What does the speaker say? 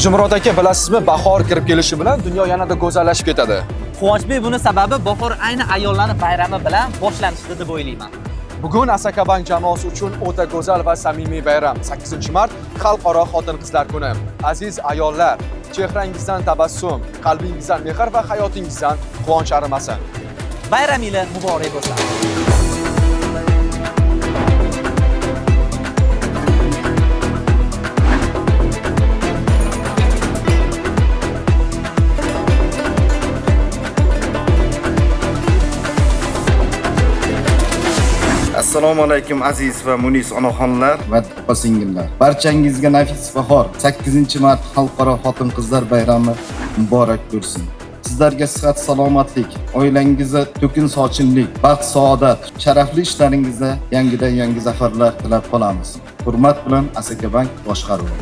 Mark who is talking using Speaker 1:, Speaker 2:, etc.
Speaker 1: Hojimurod aka, bilasizmi, bahor kirib kelishi bilan dunyo yanada go'zallashib ketadi.
Speaker 2: Quvonchbek, buni sababi bahor ayni ayollarning bayrami bilan boshlanishdi deb o'ylayman.
Speaker 1: Bugun Asakabank jamoasi uchun o'ta go'zal va samimiy bayram. 8-mart Xalqaro xotin-qizlar kuni. Aziz ayollar, chehrangizdan tabassum, qalbingizdan mehr va hayotingizdan quvonch arimasin.
Speaker 2: Bayramingiz muborak bo'lsin.
Speaker 3: Assalomu alaykum aziz va munis onaxonlar
Speaker 4: va opa-singillar. Barchangizga nafis bahor 8-mart Xalqaro xotin-qizlar bayrami muborak bo'lsin. Sizlarga sihat, salomatlik, oilangizga to'kin sochinlik, baxt, saodat, sharafli ishlaringizda yangidan yangi zafarlar tilab qolamiz. Hurmat bilan Asakabank boshqaruvi.